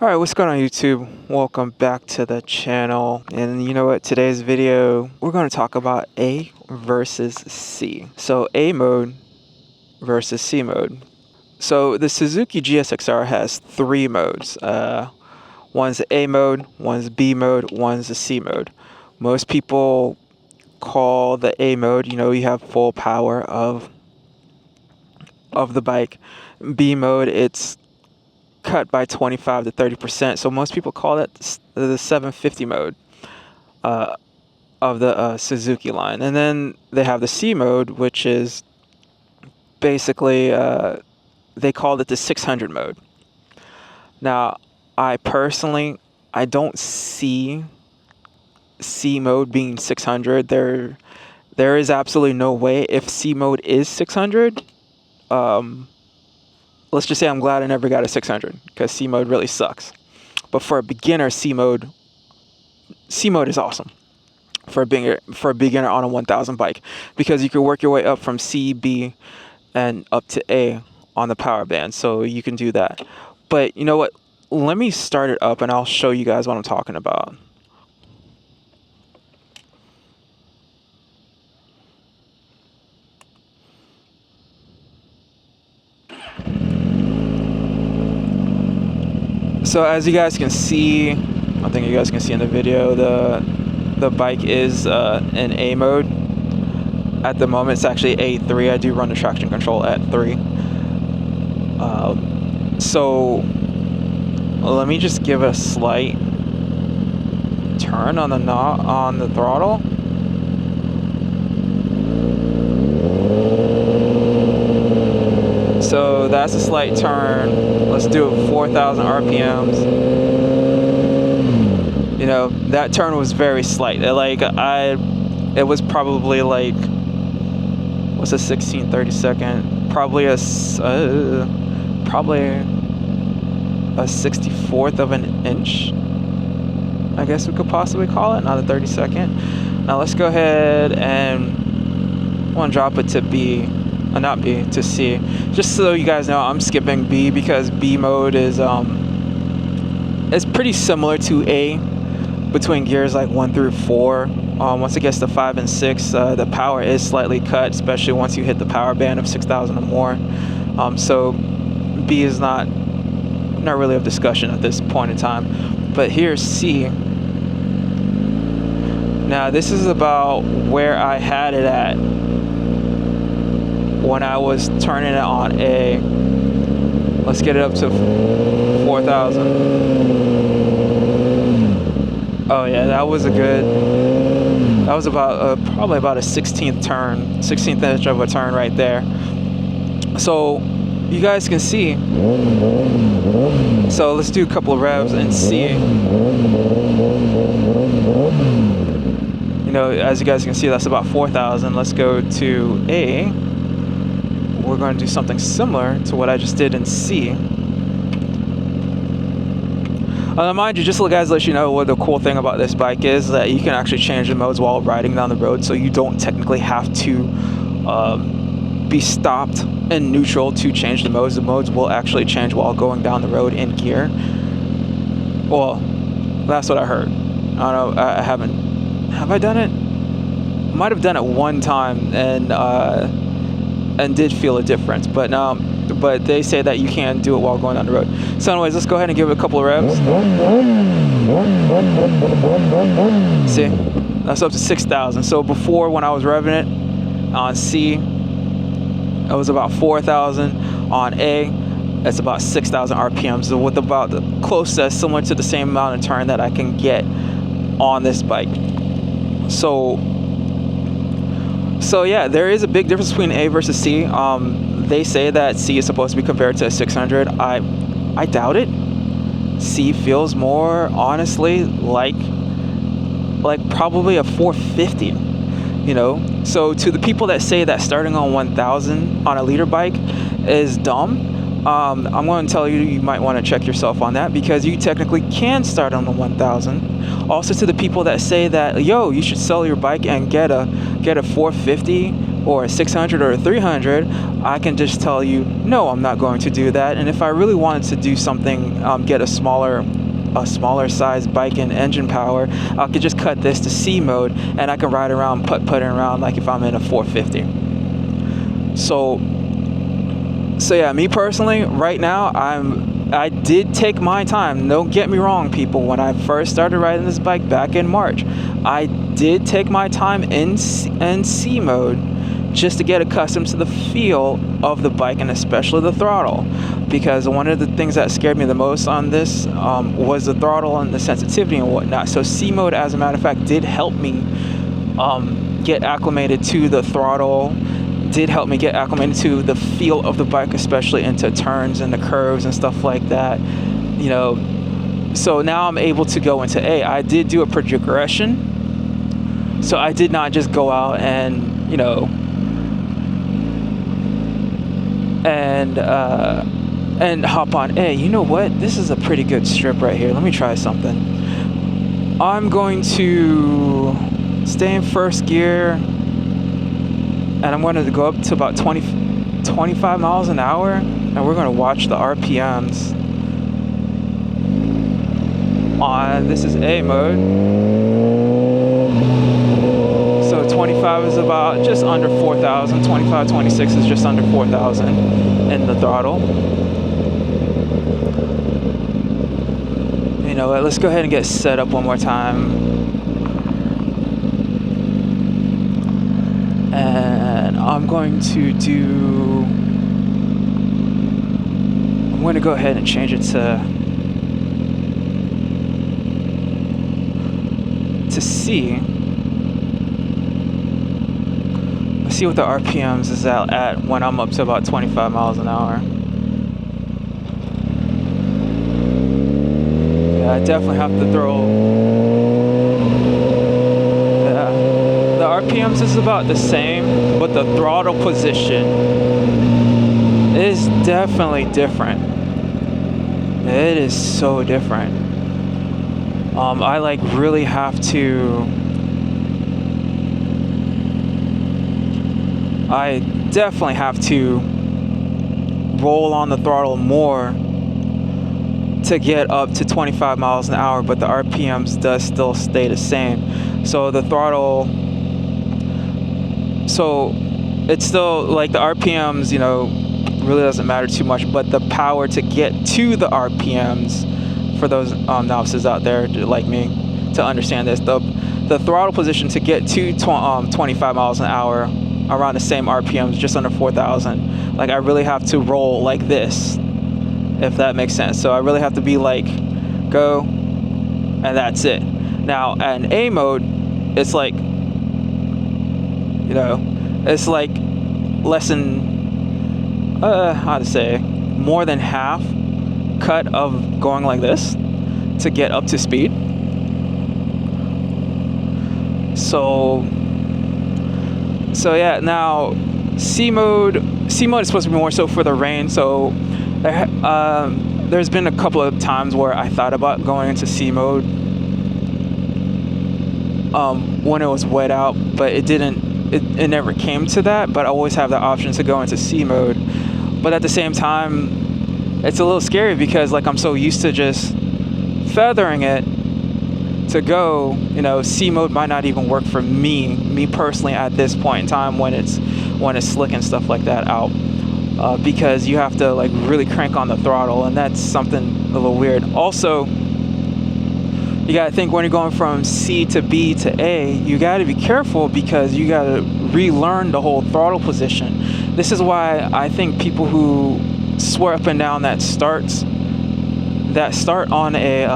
Alright, what's going on YouTube? Welcome back to the channel. And you know what, today's video, we're going to talk about A versus C. So A mode versus C mode. So the Suzuki GSXR has three modes. One's A mode, one's B mode, one's a C mode. Most people call the A mode, you have full power of the bike. B mode, it's cut by 25 to 30%. So most people call that the 750 mode of the Suzuki line. And then they have the C mode, which is basically, they called it the 600 mode. Now, I don't see C mode being 600. There is absolutely no way. If C mode is 600, let's just say I'm glad I never got a 600 because C mode really sucks. But for a beginner, C mode is awesome for a beginner on a 1000 bike, because you can work your way up from C, B, and up to A on the power band. So you can do that. But you know what? Let me start it up and I'll show you guys what I'm talking about. So as you guys can see, I think you guys can see in the video, the bike is in A mode. At the moment, it's actually A3. I do run the traction control at 3. So let me just give a slight turn on the throttle. So that's a slight turn. Let's do 4,000 RPMs. That turn was very slight. It was probably like, what's a 16/32? Probably a 64th of an inch, I guess we could possibly call it, not a 32nd. Now let's go ahead and I want to drop it to B. Not B, to C. Just so you guys know, I'm skipping B because B mode is pretty similar to A between gears like 1 through 4. Once it gets to 5 and 6, the power is slightly cut, especially once you hit the power band of 6,000 or more. So B is not really a discussion at this point in time. But here's C. Now this is about where I had it at when I was turning it on A. Let's get it up to 4,000. Oh yeah, that was about probably about a 16th inch of a turn right there. So you guys can see. So let's do a couple of revs and see. As you guys can see, that's about 4,000. Let's go to A. We're going to do something similar to what I just did in C. Mind you, just to guys let you know what the cool thing about this bike is, that you can actually change the modes while riding down the road, so you don't technically have to be stopped in neutral to change the modes. The modes will actually change while going down the road in gear. Well, that's what I heard. I don't know, I haven't. Have I done it? Might have done it one time and did feel a difference, but they say that you can do it while going down the road. So anyways, let's go ahead and give it a couple of revs. See, that's up to 6,000. So before, when I was revving it on C, it was about 4,000. On A, it's about 6,000 RPMs. So with about similar to the same amount of turn that I can get on this bike. So yeah, there is a big difference between A versus C. They say that C is supposed to be compared to a 600. I doubt it. C feels more, honestly, like probably a 450. So to the people that say that starting on 1,000 on a liter bike is dumb, I'm going to tell you, you might want to check yourself on that, because you technically can start on the 1,000. Also to the people that say that, yo, you should sell your bike and get a 450 or a 600 or a 300, I can just tell you, no, I'm not going to do that. And if I really wanted to do something, get a smaller size bike and engine power, I could just cut this to C mode, and I can ride around putting around like if I'm in a 450. So yeah, me personally, right now, I did take my time. Don't get me wrong, people. When I first started riding this bike back in March, I did take my time in C mode just to get accustomed to the feel of the bike, and especially the throttle, because one of the things that scared me the most on this was the throttle and the sensitivity and whatnot. So C mode, as a matter of fact, did help me get acclimated to the throttle, did help me get acclimated to the feel of the bike, especially into turns and the curves and stuff like that, you know. So now I'm able to go into A. I did do a progression, so I did not just go out and, you know, and hop on A. You know what? This is a pretty good strip right here. Let me try something. I'm going to stay in first gear, and I'm going to go up to about 25 miles an hour, and we're going to watch the RPMs on, this is A mode. So 25 is about just under 4,000. 25, 26 is just under 4,000 in the throttle. You know what, let's go ahead and get set up one more time. And I'm going to go ahead and change it to C. Let's see what the RPMs is at when I'm up to about 25 miles an hour. Yeah, I definitely have to throw. Yeah, the RPMs is about the same, but the throttle position is definitely different. It is so different. I like really have to. I definitely have to roll on the throttle more to get up to 25 miles an hour, but the RPMs does still stay the same. So the throttle, so it's still like the RPMs, you know, really doesn't matter too much, but the power to get to the RPMs, for those novices out there like me to understand this, the throttle position to get to 25 miles an hour around the same RPMs, just under 4,000. Like I really have to roll like this, if that makes sense. So I really have to be like, go, and that's it. Now in A mode, it's like, you know, it's like less than, how to say, more than half cut of going like this to get up to speed. So yeah, now C mode is supposed to be more so for the rain. So there's been a couple of times where I thought about going into C mode when it was wet out, but it never came to that. But I always have the option to go into C mode. But at the same time, it's a little scary because like I'm so used to just feathering it to go, you know, C mode might not even work for me personally at this point in time when it's slick and stuff like that out, because you have to like really crank on the throttle, and that's something a little weird. Also, you gotta think when you're going from C to B to A, you gotta be careful because you gotta relearn the whole throttle position. This is why I think people who swear up and down that start on a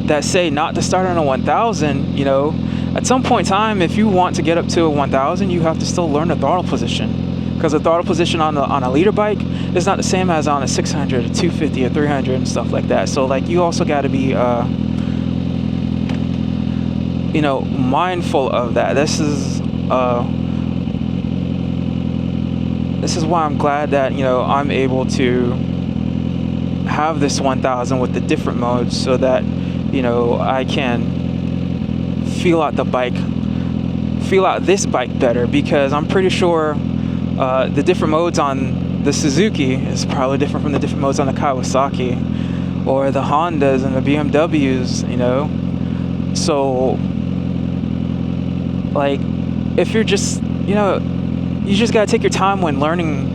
that say not to start on a 1000, you know, at some point in time, if you want to get up to a 1000, you have to still learn the throttle position, because the throttle position on a leader bike is not the same as on a 600, a 250, a 300 and stuff like that. So like you also got to be you know, mindful of that. This is why I'm glad that, you know, I'm able to have this 1000 with the different modes, so that, you know, I can feel out the bike feel out this bike better, because I'm pretty sure the different modes on the Suzuki is probably different from the different modes on the Kawasaki or the Hondas and the BMWs, you know. So like, if you're just, you know, you just gotta take your time when learning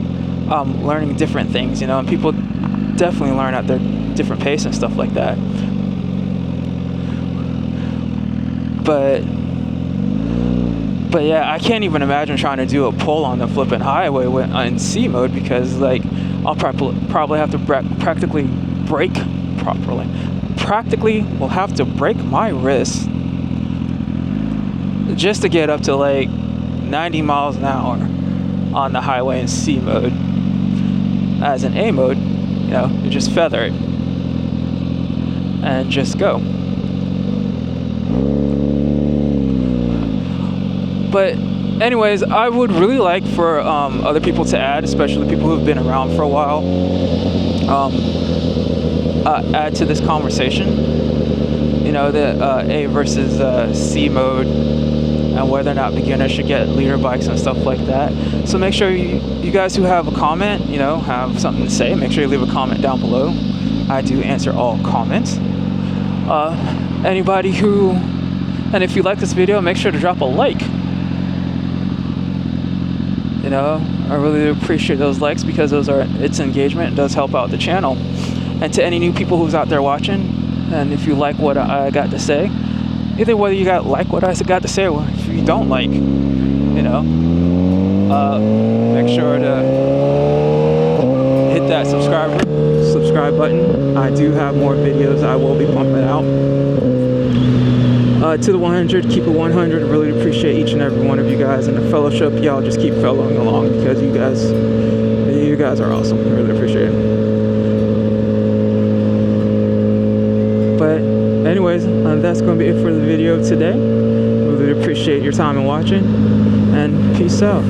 different things, you know, and people definitely learn at their different pace and stuff like that. But yeah, I can't even imagine trying to do a pull on the flipping highway in C mode, because like I'll probably have to practically brake properly. Practically will have to break my wrist just to get up to like 90 miles an hour on the highway in C mode. As in A mode, you know, you just feather it and just go. But anyways, I would really like for other people to add, especially people who've been around for a while, add to this conversation. You know, the A versus C mode, and whether or not beginners should get leader bikes and stuff like that. So make sure you guys who have a comment, you know, have something to say, make sure you leave a comment down below. I do answer all comments. Anybody who, and if you like this video, make sure to drop a like. You know, I really appreciate those likes, because it's engagement. It does help out the channel. And to any new people who's out there watching, and if you like what I got to say, either whether you like what I got to say, or if you don't like, you know, make sure to hit that subscribe button. I do have more videos I will be pumping out. To the 100, keep it 100. Really appreciate each and every one of you guys, and the fellowship. Y'all just keep following along, because you guys are awesome. I really appreciate it. But anyways, that's going to be it for the video today. Really appreciate your time and watching, and peace out.